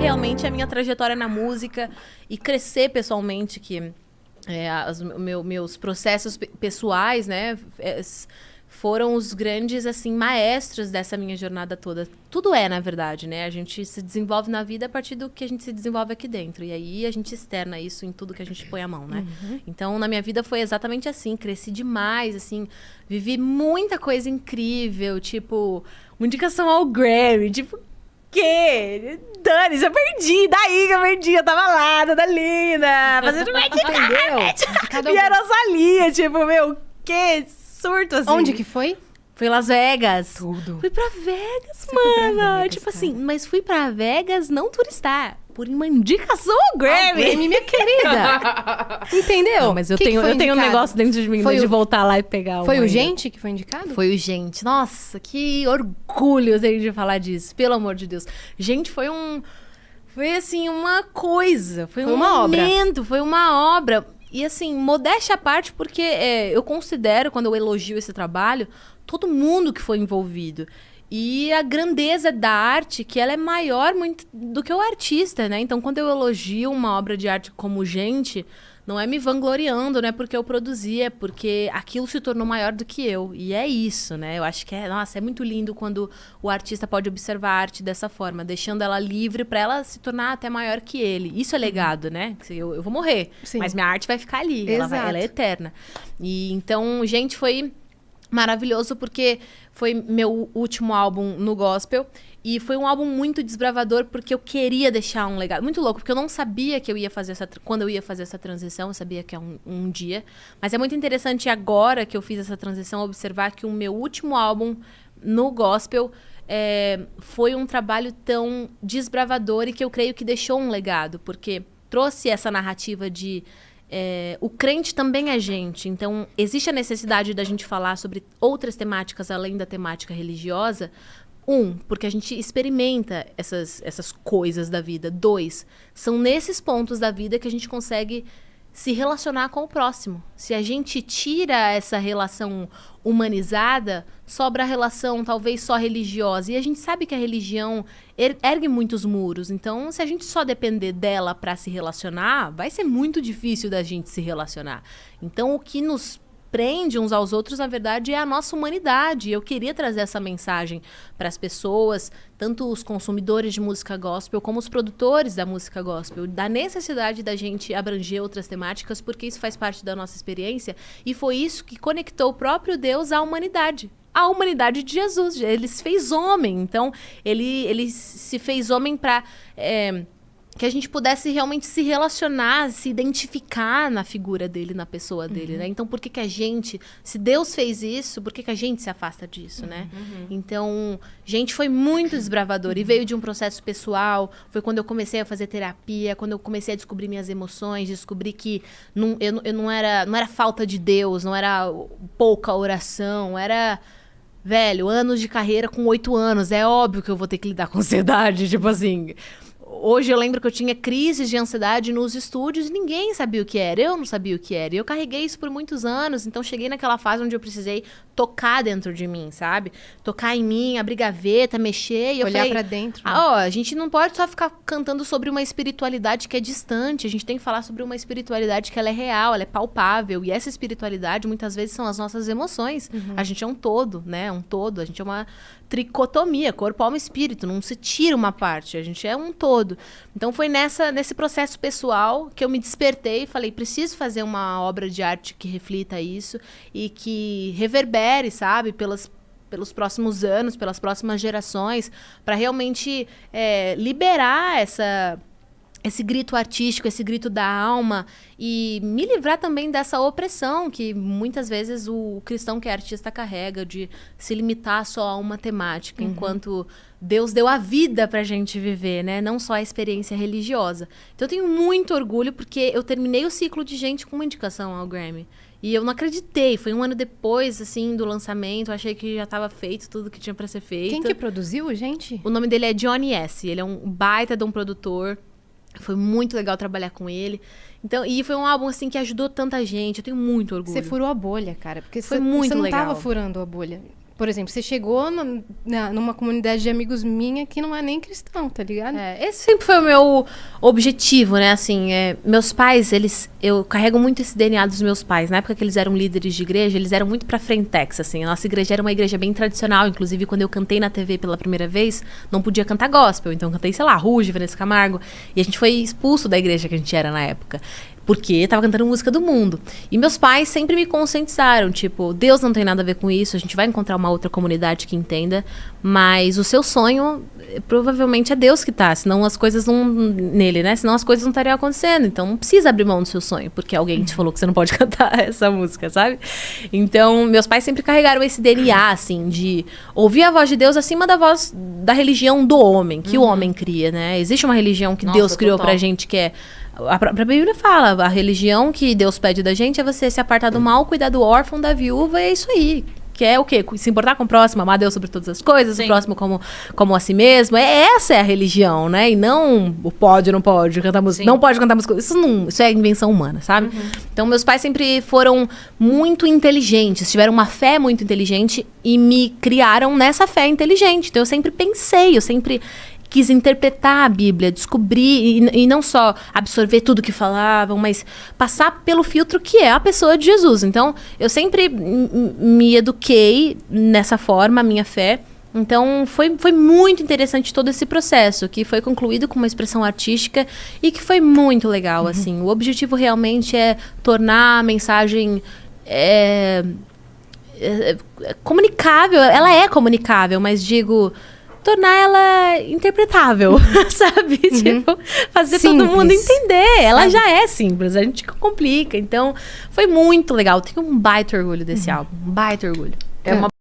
realmente a minha trajetória na música e crescer pessoalmente, que meus processos pessoais, né, foram os grandes, assim, maestros dessa minha jornada toda. Tudo na verdade, né? A gente se desenvolve na vida a partir do que a gente se desenvolve aqui dentro. E aí a gente externa isso em tudo que a gente põe a mão, né? Uhum. Então, na minha vida foi exatamente assim. Cresci demais, assim. Vivi muita coisa incrível. Tipo, uma indicação ao Grammy. Tipo, quê? Dani, já perdi. Daí que eu perdi. Eu tava lá, toda linda. Fazendo uma Entendeu? E a Rosalia, tipo, meu, que surto, assim. Onde que foi? Foi em Las Vegas. Tudo. Fui pra Vegas, Você foi pra mano. Vegas, tipo cara. assim, mas fui pra Vegas não turistar. Por uma indicação ao Grammy. Grammy, minha querida. Entendeu? Não, mas eu Que tenho foi um indicado? negócio dentro de mim Foi de o- voltar lá e pegar Foi uma o ainda. Gente que foi indicado? Foi o Gente. Nossa, que orgulho eu tenho de falar disso. Pelo amor de Deus. Gente, foi assim, uma coisa. Foi um uma obra. momento, foi uma obra. E assim, modéstia à parte, porque eu considero, quando eu elogio esse trabalho, todo mundo que foi envolvido. E a grandeza da arte, que ela é maior muito do que o artista, né? Então, quando eu elogio uma obra de arte como Gente, não é me vangloriando, não é porque eu produzi, é porque aquilo se tornou maior do que eu. E é isso, né? Eu acho que nossa, é muito lindo quando o artista pode observar a arte dessa forma, deixando ela livre para ela se tornar até maior que ele. Isso é legado, né? Eu vou morrer, Sim. mas minha arte vai ficar ali, Exato. ela é eterna. E então, Gente, foi maravilhoso porque foi meu último álbum no gospel e foi um álbum muito desbravador porque eu queria deixar um legado. Muito louco, porque eu não sabia que eu ia fazer quando eu ia fazer essa transição, eu sabia que é um dia. Mas é muito interessante agora que eu fiz essa transição observar que o meu último álbum no gospel foi um trabalho tão desbravador e que eu creio que deixou um legado, porque trouxe essa narrativa de o crente também é gente. Então, existe a necessidade da gente falar sobre outras temáticas além da temática religiosa. Porque a gente experimenta essas coisas da vida. 2, são nesses pontos da vida que a gente consegue se relacionar com o próximo. Se a gente tira essa relação humanizada, sobra a relação talvez só religiosa. E a gente sabe que a religião ergue muitos muros. Então, se a gente só depender dela para se relacionar, vai ser muito difícil da gente se relacionar. Então, o que nos prende uns aos outros, na verdade, é a nossa humanidade. Eu queria trazer essa mensagem para as pessoas, tanto os consumidores de música gospel, como os produtores da música gospel, da necessidade da gente abranger outras temáticas, porque isso faz parte da nossa experiência, e foi isso que conectou o próprio Deus à humanidade. A humanidade de Jesus. Ele se fez homem. Então, ele se fez homem para que a gente pudesse realmente se relacionar, se identificar na figura dele, na pessoa dele, né? Então, por que a gente... Se Deus fez isso, por que a gente se afasta disso, né? Então, Gente, foi muito desbravador. E veio de um processo pessoal. Foi quando eu comecei a fazer terapia, quando eu comecei a descobrir minhas emoções, descobri que eu não era falta de Deus, não era pouca oração, era... Velho, anos de carreira com 8 anos. É óbvio que eu vou ter que lidar com ansiedade, tipo assim... Hoje eu lembro que eu tinha crises de ansiedade nos estúdios e ninguém sabia o que era. Eu não sabia o que era. E eu carreguei isso por muitos anos. Então, cheguei naquela fase onde eu precisei tocar dentro de mim, sabe? Tocar em mim, abrir gaveta, mexer. E eu Olhar falei, pra dentro. Né? A gente não pode só ficar cantando sobre uma espiritualidade que é distante. A gente tem que falar sobre uma espiritualidade que ela é real, ela é palpável. E essa espiritualidade, muitas vezes, são as nossas emoções. A gente é um todo, né? Um todo. A gente é uma tricotomia, corpo, alma e espírito. Não se tira uma parte. A gente é um todo. Então, foi nesse processo pessoal que eu me despertei e falei, preciso fazer uma obra de arte que reflita isso e que reverbere, sabe, pelos próximos anos, pelas próximas gerações, para realmente liberar esse grito artístico, esse grito da alma e me livrar também dessa opressão que muitas vezes o cristão que é artista carrega, de se limitar só a uma temática, enquanto Deus deu a vida pra gente viver, né? Não só a experiência religiosa. Então eu tenho muito orgulho porque eu terminei o ciclo de Gente com uma indicação ao Grammy. E eu não acreditei, foi um ano depois, assim, do lançamento, eu achei que já estava feito tudo que tinha pra ser feito. Quem que produziu, gente? O nome dele é Johnny S., ele é um baita de um produtor. Foi muito legal trabalhar com ele. Então, e foi um álbum, assim, que ajudou tanta gente. Eu tenho muito orgulho. Você furou a bolha, cara. Porque Foi você muito não legal. tava furando a bolha. Por exemplo, você chegou numa comunidade de amigos minha que não é nem cristão, tá ligado? Esse sempre foi o meu objetivo, né? Assim, meus pais, eu carrego muito esse DNA dos meus pais. Na época que eles eram líderes de igreja, eles eram muito pra frentex, assim. A nossa igreja era uma igreja bem tradicional. Inclusive, quando eu cantei na TV pela primeira vez, não podia cantar gospel. Então, eu cantei, sei lá, Ruge, Vanessa Camargo. E a gente foi expulso da igreja que a gente era na época. Porque tava cantando música do mundo. E meus pais sempre me conscientizaram, tipo, Deus não tem nada a ver com isso, a gente vai encontrar uma outra comunidade que entenda, mas o seu sonho, provavelmente é Deus que tá, senão as coisas não... Nele, né? Senão as coisas não estariam acontecendo. Então não precisa abrir mão do seu sonho, porque alguém te falou que você não pode cantar essa música, sabe? Então, meus pais sempre carregaram esse DNA, assim, de ouvir a voz de Deus acima da voz da religião do homem, que o homem cria, né? Existe uma religião que Deus criou pra gente, que é... A própria Bíblia fala, a religião que Deus pede da gente é você se apartar do mal, cuidar do órfão, da viúva, e é isso aí. Que é o quê? Se importar com o próximo, amar Deus sobre todas as coisas, o próximo como a si mesmo. Essa é a religião, né? E não o pode, não pode cantar música. Não pode cantar música. Isso é invenção humana, sabe? Então, meus pais sempre foram muito inteligentes, tiveram uma fé muito inteligente e me criaram nessa fé inteligente. Então, eu sempre pensei, eu sempre... quis interpretar a Bíblia, descobrir e não só absorver tudo que falavam, mas passar pelo filtro que é a pessoa de Jesus. Então, eu sempre me eduquei nessa forma, a minha fé. Então, foi muito interessante todo esse processo, que foi concluído com uma expressão artística e que foi muito legal, assim. O objetivo realmente é tornar a mensagem... comunicável. Ela é comunicável, mas digo... tornar ela interpretável, sabe? Tipo, fazer todo mundo entender. Ela já é simples, a gente complica. Então, foi muito legal. Tenho um baita orgulho desse álbum. Um baita orgulho. É uma